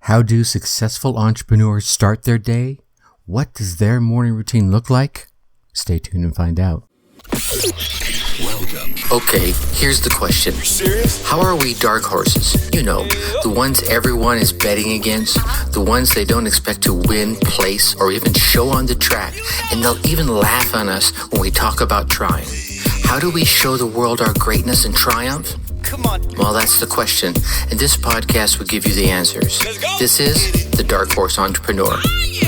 How do successful entrepreneurs start their day? What does their morning routine look like? Stay tuned and find out. Welcome. Okay, here's the question. You serious? How are we dark horses? You know, the ones everyone is betting against, the ones they don't expect to win, place, or even show on the track, and they'll even laugh on us when we talk about trying. How do we show the world our greatness and triumph? Come on. Well, that's the question, and this podcast will give you the answers. Let's go. This is The Dark Horse Entrepreneur.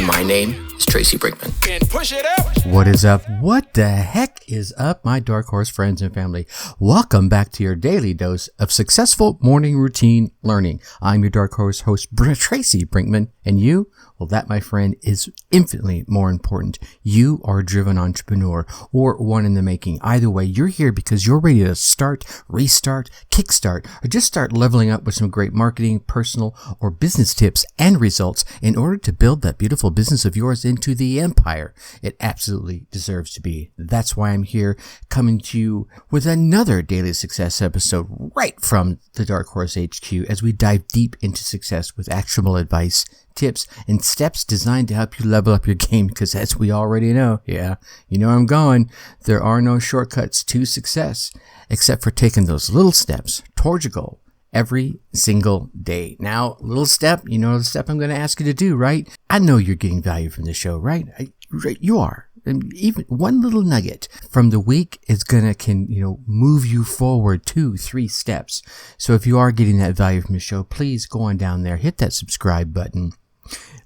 My name is Tracy Brinkman. And push it out. What is up? What the heck is up, my dark horse friends and family? Welcome back to your daily dose of successful morning routine learning. I'm your dark horse host, Tracy Brinkman, and you? Well, that, my friend, is infinitely more important. You are a driven entrepreneur or one in the making. Either way, you're here because you're ready to start, restart, kickstart, or just start leveling up with some great marketing, personal, or business tips and results in order to build that beautiful business of yours into the empire it absolutely deserves to be. That's why I'm here coming to you with another daily success episode right from the Dark Horse HQ as we dive deep into success with actionable advice, tips, and steps designed to help you level up your game because as we already know, you know where I'm going, there are no shortcuts to success except for taking those little steps towards your goal every single day. Now, little step, you know the step I'm going to ask you to do, right? I know you're getting value from the show, right? You are. And even one little nugget from the week is can move you forward 2-3 steps. So if you are getting that value from the show, please go on down there, hit that subscribe button.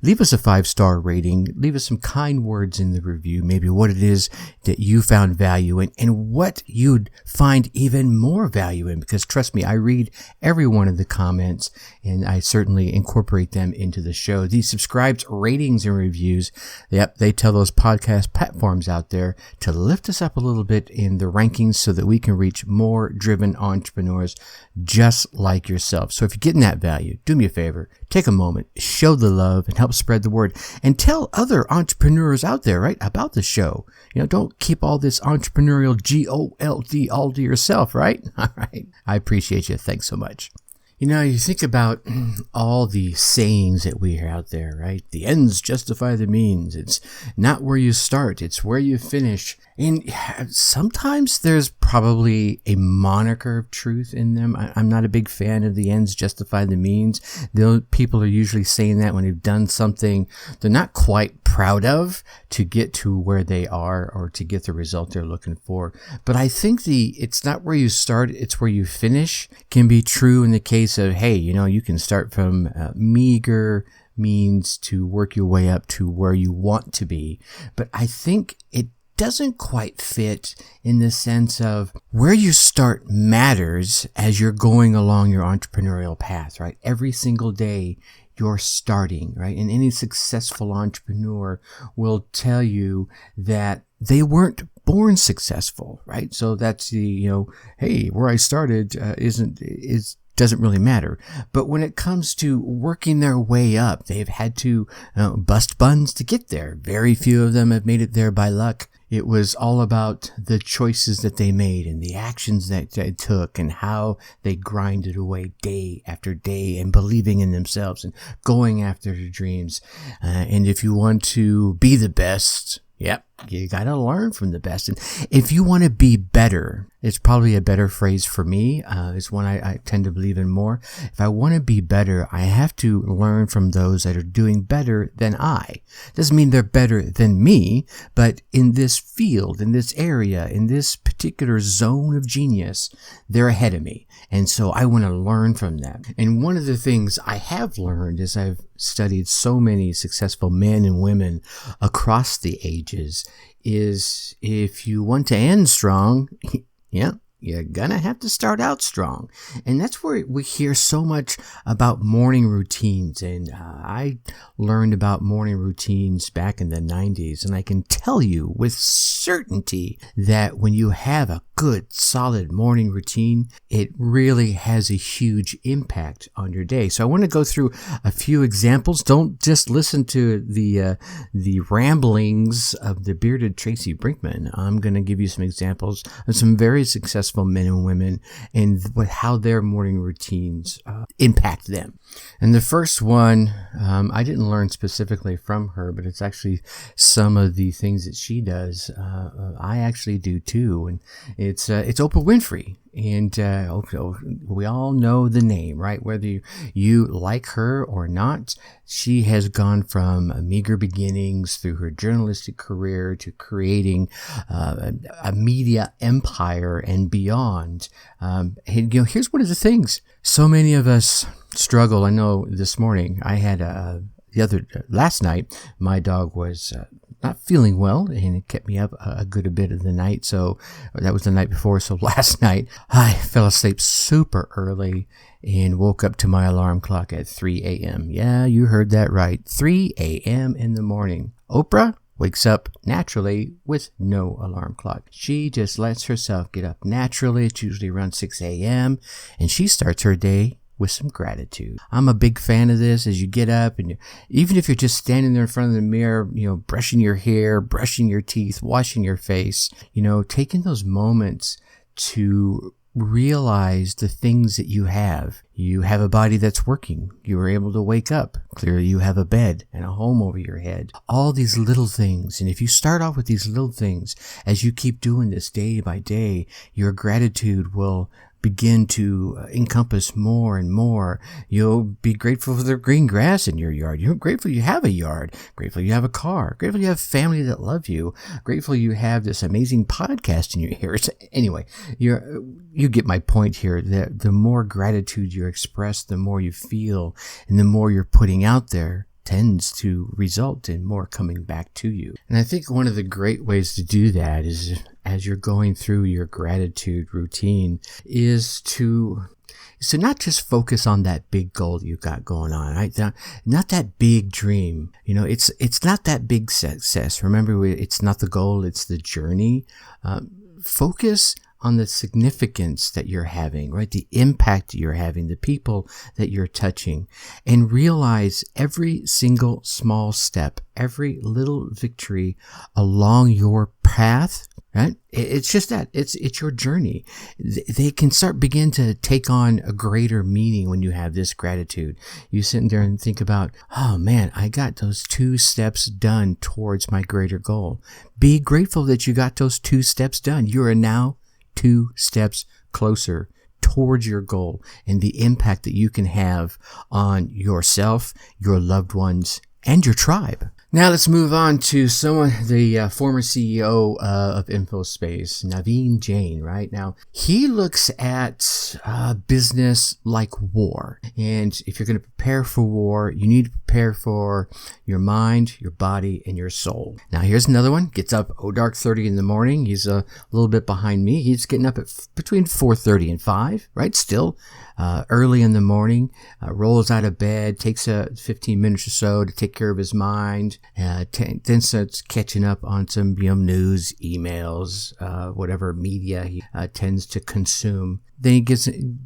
Leave us a 5-star rating. Leave us some kind words in the review, maybe what it is that you found value in and what you'd find even more value in. Because trust me, I read every one of the comments and I certainly incorporate them into the show. These subscribed ratings and reviews, they tell those podcast platforms out there to lift us up a little bit in the rankings so that we can reach more driven entrepreneurs just like yourself. So if you're getting that value, do me a favor, take a moment, show the love and help spread the word and tell other entrepreneurs out there, right, about the show. Don't keep all this entrepreneurial GOLD all to yourself, right? All right. I appreciate you. Thanks so much. You think about all the sayings that we hear out there, right? The ends justify the means. It's not where you start, it's where you finish. And sometimes there's probably a moniker of truth in them. I'm not a big fan of the ends justify the means. People are usually saying that when they've done something they're not quite proud of to get to where they are or to get the result they're looking for. But I think it's not where you start, it's where you finish can be true in the case of, hey, you can start from meager means to work your way up to where you want to be. But I think it doesn't quite fit in the sense of where you start matters as you're going along your entrepreneurial path, right? Every single day you're starting, right? And any successful entrepreneur will tell you that they weren't born successful, right? So that's the, hey, where I started doesn't really matter. But when it comes to working their way up, they've had to bust buns to get there. Very few of them have made it there by luck. It was all about the choices that they made and the actions that they took and how they grinded away day after day and believing in themselves and going after their dreams. And if you want to be the best, you got to learn from the best. And if you want to be better, it's probably a better phrase for me. It's one I tend to believe in more. If I want to be better, I have to learn from those that are doing better than I. Doesn't mean they're better than me, but in this field, in this area, in this particular zone of genius, they're ahead of me. And so I want to learn from them. And one of the things I have learned as I've studied so many successful men and women across the ages is if you want to end strong, you're gonna have to start out strong. And that's where we hear so much about morning routines. And I learned about morning routines back in the 90s. And I can tell you with certainty that when you have a good, solid morning routine, it really has a huge impact on your day. So I want to go through a few examples. Don't just listen to the ramblings of the bearded Tracy Brinkman. I'm going to give you some examples of some very successful men and women and how their morning routines impact them. And the first one, I didn't learn specifically from her, but it's actually some of the things that she does. I actually do too. And it's Oprah Winfrey. And we all know the name, right? Whether you like her or not, she has gone from meager beginnings through her journalistic career to creating a media empire and beyond. And, here's one of the things. So many of us struggle. I know this morning I had last night, my dog was not feeling well, and it kept me up a good bit of the night. So that was the night before. So last night I fell asleep super early and woke up to my alarm clock at 3 a.m. Yeah, you heard that right. 3 a.m. in the morning. Oprah wakes up naturally with no alarm clock. She just lets herself get up naturally. It's usually around 6 a.m. and she starts her day with some gratitude. I'm a big fan of this. As you get up, and even if you're just standing there in front of the mirror, brushing your hair, brushing your teeth, washing your face, taking those moments to realize the things that you have. You have a body that's working. You were able to wake up. Clearly you have a bed and a home over your head. All these little things. And if you start off with these little things, as you keep doing this day by day, your gratitude will begin to encompass more and more. You'll be grateful for the green grass in your yard. You're grateful you have a yard. Grateful you have a car. Grateful you have family that love you. Grateful you have this amazing podcast in your ears. Anyway, you get my point here. That the more gratitude you express, the more you feel, and the more you're putting out there tends to result in more coming back to you. And I think one of the great ways to do that is, as you're going through your gratitude routine, is to not just focus on that big goal you got going on, right? Not that big dream. It's not that big success. Remember, it's not the goal, it's the journey. Focus on the significance that you're having, right? The impact you're having, the people that you're touching, and realize every single small step, every little victory along your path, right? It's just that. It's your journey. They can begin to take on a greater meaning when you have this gratitude. You sit there and think about, oh man, I got those 2 steps done towards my greater goal. Be grateful that you got those 2 steps done. You are now 2 steps closer towards your goal and the impact that you can have on yourself, your loved ones, and your tribe. Now let's move on to the former CEO of InfoSpace, Naveen Jain, right? Now, he looks at business like war. And if you're going to prepare for war, you need to prepare for your mind, your body, and your soul. Now, here's another one. Gets up dark 30 in the morning. He's a little bit behind me. He's getting up at between 4:30 and 5, right? Still early in the morning, rolls out of bed, takes 15 minutes or so to take care of his mind, then starts catching up on some news, emails, whatever media he tends to consume. Then he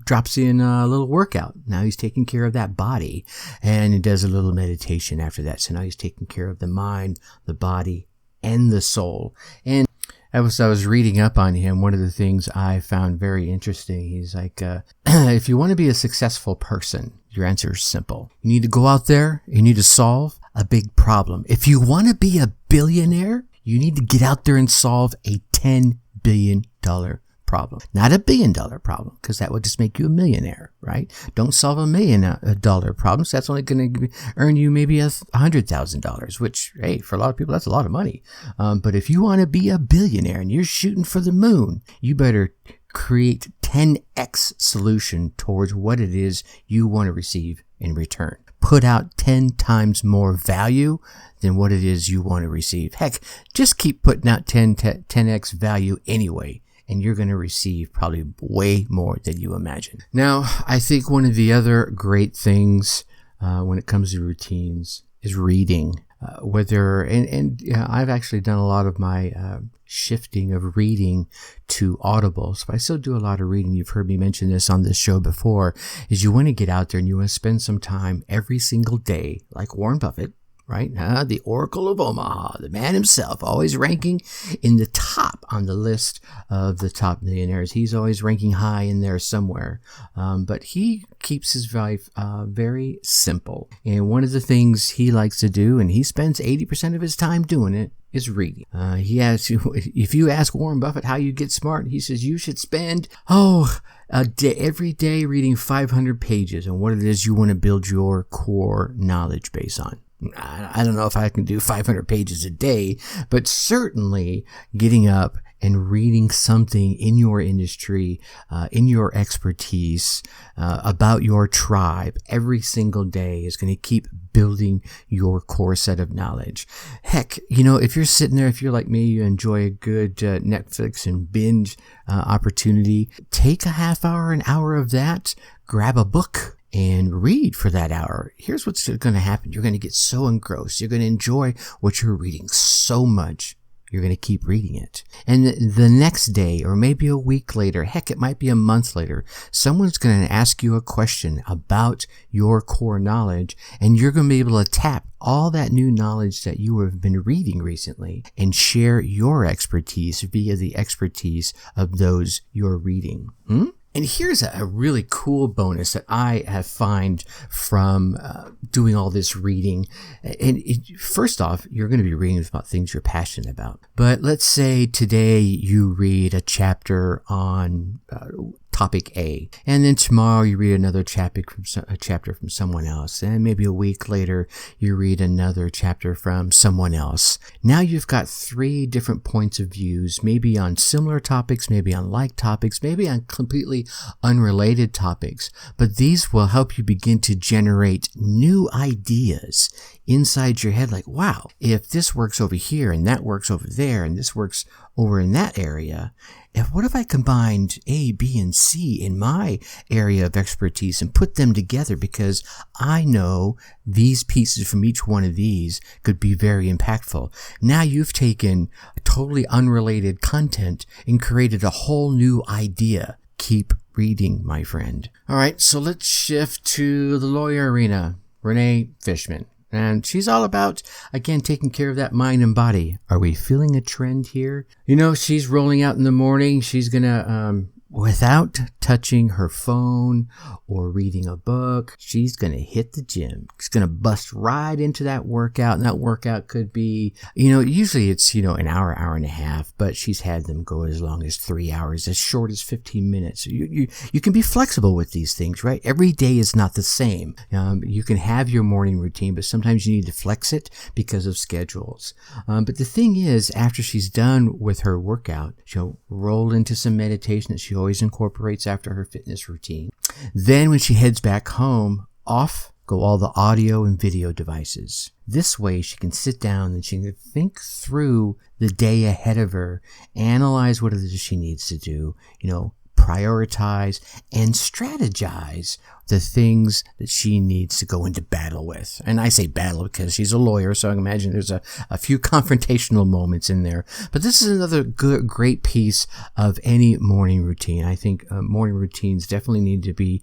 drops in a little workout. Now he's taking care of that body, and he does a little meditation after that. So now he's taking care of the mind, the body, and the soul. And I was reading up on him. One of the things I found very interesting, he's like, if you want to be a successful person, your answer is simple. You need to go out there, you need to solve a big problem. If you want to be a billionaire, you need to get out there and solve a $10 billion problem. Not a $1 billion problem, because that would just make you a millionaire, right? Don't solve $1 million problem. So that's only going to earn you maybe $100,000, which, hey, for a lot of people, that's a lot of money. But if you want to be a billionaire and you're shooting for the moon, you better create 10x solution towards what it is you want to receive in return. Put out 10 times more value than what it is you want to receive. Heck, just keep putting out 10x value anyway, and you're going to receive probably way more than you imagine. Now, I think one of the other great things when it comes to routines is reading. I've actually done a lot of my shifting of reading to audibles, but I still do a lot of reading. You've heard me mention this on this show before, is you want to get out there and you want to spend some time every single day, like Warren Buffett, right? The Oracle of Omaha, the man himself, always ranking in the top on the list of the top millionaires. He's always ranking high in there somewhere. But he keeps his life very simple. And one of the things he likes to do, and he spends 80% of his time doing it, is reading. If you ask Warren Buffett how you get smart, he says you should spend, every day reading 500 pages on what it is you want to build your core knowledge base on. I don't know if I can do 500 pages a day, but certainly getting up and reading something in your industry, in your expertise, about your tribe every single day is going to keep building your core set of knowledge. Heck, if you're sitting there, if you're like me, you enjoy a good Netflix and binge opportunity, take a half hour, an hour of that, grab a book, and read for that hour. Here's what's going to happen. You're going to get so engrossed. You're going to enjoy what you're reading so much. You're going to keep reading it. And the next day, or maybe a week later, heck, it might be a month later, someone's going to ask you a question about your core knowledge, and you're going to be able to tap all that new knowledge that you have been reading recently and share your expertise via the expertise of those you're reading. And here's a really cool bonus that I have found from doing all this reading. And first off, you're going to be reading about things you're passionate about. But let's say today you read a chapter on topic A, and then tomorrow you read another chapter from someone else, and maybe a week later you read another chapter from someone else. Now you've got 3 different points of views, maybe on similar topics, maybe on like topics, maybe on completely unrelated topics, but these will help you begin to generate new ideas inside your head, like, wow, if this works over here and that works over there and this works over in that area, what if I combined A, B, and C in my area of expertise and put them together, because I know these pieces from each one of these could be very impactful. Now you've taken totally unrelated content and created a whole new idea. Keep reading, my friend. All right, so let's shift to the lawyer arena. Renee Fishman. And she's all about, again, taking care of that mind and body. Are we feeling a trend here? She's rolling out in the morning. She's going to, without touching her phone or reading a book, she's going to hit the gym. She's going to bust right into that workout. And that workout could be, usually it's, an hour, hour and a half, but she's had them go as long as 3 hours, as short as 15 minutes. You can be flexible with these things, right? Every day is not the same. You can have your morning routine, but sometimes you need to flex it because of schedules. But the thing is, after she's done with her workout, she'll roll into some meditation that she always incorporates after her fitness routine. Then when she heads back home, off go all the audio and video devices. This way she can sit down and she can think through the day ahead of her, analyze what it is she needs to do, prioritize and strategize the things that she needs to go into battle with. And I say battle because she's a lawyer, so I can imagine there's a few confrontational moments in there. But this is another great piece of any morning routine. I think morning routines definitely need to be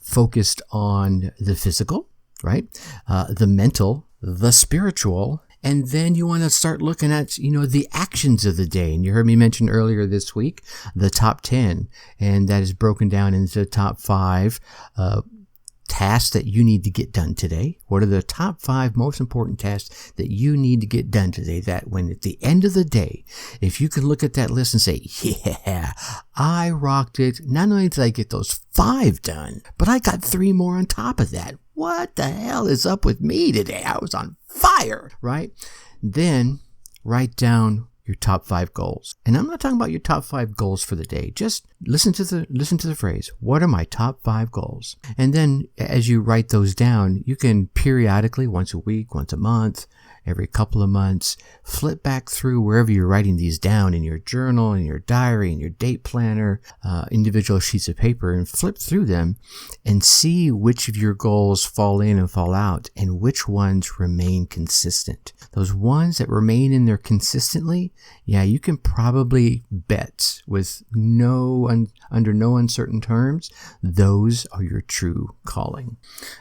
focused on the physical, right? The mental, the spiritual. And then you want to start looking at, the actions of the day. And you heard me mention earlier this week, the top 10. And that is broken down into the top 5 tasks that you need to get done today. What are the top 5 most important tasks that you need to get done today? That when at the end of the day, if you can look at that list and say, yeah, I rocked it. Not only did I get those 5 done, but I got 3 more on top of that. What the hell is up with me today? I was on fire, right? Then write down your top 5 goals. And I'm not talking about your top 5 goals for the day. Just listen to the phrase, what are my top 5 goals? And then as you write those down, you can periodically, once a week, once a month, every couple of months, flip back through wherever you're writing these down, in your journal, in your diary, in your date planner, individual sheets of paper, and flip through them and see which of your goals fall in and fall out and which ones remain consistent. Those ones that remain in there consistently, yeah, you can probably bet with under no uncertain terms, those are your true calling.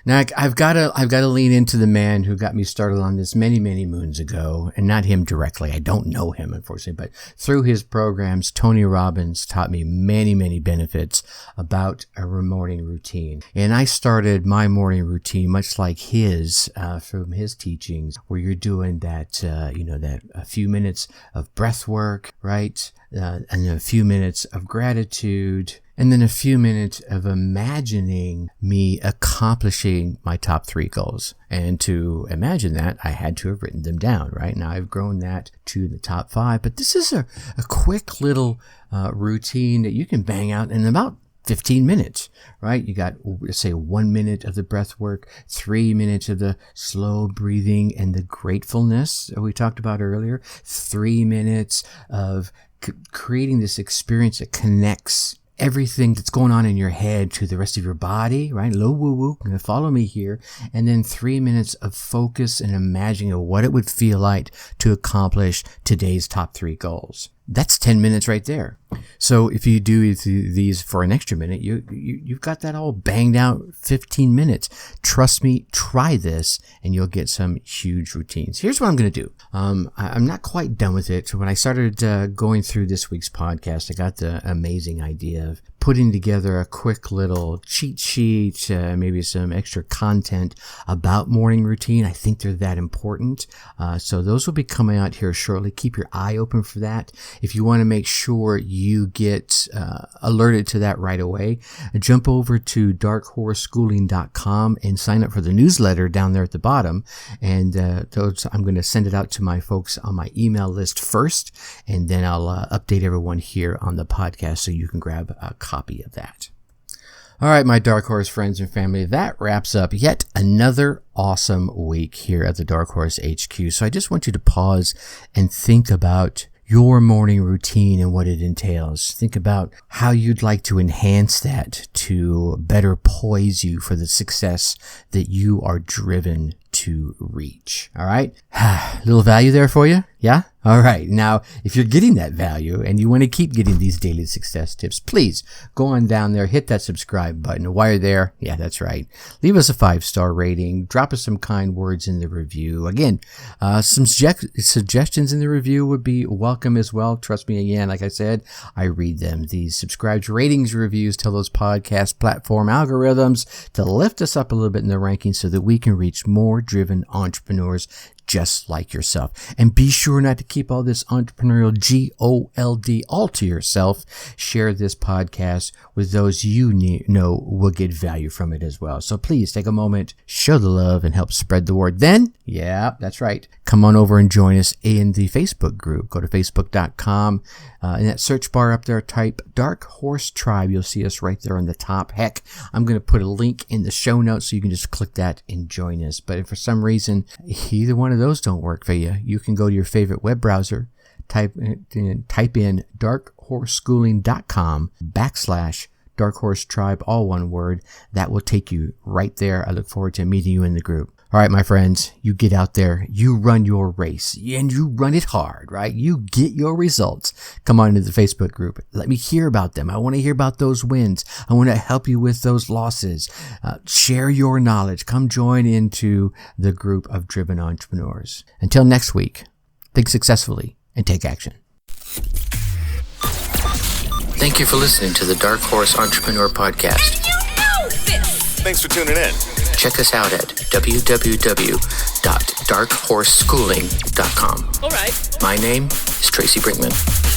Now, I've got to lean into the man who got me started on this many many moons ago, and not him directly. I don't know him, unfortunately, but through his programs, Tony Robbins taught me many, many benefits about a morning routine. And I started my morning routine much like his, from his teachings, where you're doing that, that a few minutes of breath work, right? And a few minutes of gratitude, and then a few minutes of imagining me accomplishing my top 3 goals. And to imagine that, I had to have written them down, right? Now I've grown that to the top 5, but this is a quick little routine that you can bang out in about 15 minutes, right? You got, say, 1 minute of the breath work, 3 minutes of the slow breathing and the gratefulness that we talked about earlier, 3 minutes of creating this experience that connects everything that's going on in your head to the rest of your body, right? Low woo-woo, follow me here. And then 3 minutes of focus and imagining what it would feel like to accomplish today's top 3 goals. That's 10 minutes right there. So if you do these for an extra minute, you've got that all banged out 15 minutes. Trust me, try this and you'll get some huge routines. Here's what I'm going to do. I'm not quite done with it. So when I started going through this week's podcast, I got the amazing idea of putting together a quick little cheat sheet, maybe some extra content about morning routine. I think they're that important. So those will be coming out here shortly. Keep your eye open for that. If you want to make sure you get alerted to that right away, jump over to darkhorseschooling.com and sign up for the newsletter down there at the bottom. And I'm going to send it out to my folks on my email list first, and then I'll update everyone here on the podcast so you can grab a copy of that. All right, my Dark Horse friends and family, that wraps up yet another awesome week here at the Dark Horse HQ. So I just want you to pause and think about your morning routine and what it entails. Think about how you'd like to enhance that to better poise you for the success that you are driven to reach. All right. Little value there for you. Yeah. All right. Now, if you're getting that value and you want to keep getting these daily success tips, please go on down there, hit that subscribe button. While you're there, yeah, that's right. Leave us a 5-star rating. Drop us some kind words in the review. Again, some suggestions in the review would be welcome as well. Trust me, again, like I said, I read them. These subscribes, ratings, reviews tell those podcast platform algorithms to lift us up a little bit in the rankings so that we can reach more driven entrepreneurs just like yourself. And be sure not to keep all this entrepreneurial GOLD all to yourself. Share this podcast with those you know will get value from it as well. So please take a moment, show the love, and help spread the word. Then, yeah, that's right, come on over and join us in the Facebook group. Go to facebook.com. In that search bar up there, type Dark Horse Tribe. You'll see us right there on the top. Heck, I'm going to put a link in the show notes so you can just click that and join us. But if for some reason either one of those don't work for you, you can go to your favorite web browser, type in darkhorseschooling.com/Dark Horse Tribe, all one word. That will take you right there. I look forward to meeting you in the group. All right, my friends, you get out there, you run your race, and you run it hard, right? You get your results. Come on into the Facebook group. Let me hear about them. I want to hear about those wins. I want to help you with those losses. Share your knowledge. Come join into the group of driven entrepreneurs. Until next week, think successfully and take action. Thank you for listening to the Dark Horse Entrepreneur Podcast. And you know this! Thanks for tuning in. Check us out at www.darkhorseschooling.com. All right. My name is Tracy Brinkman.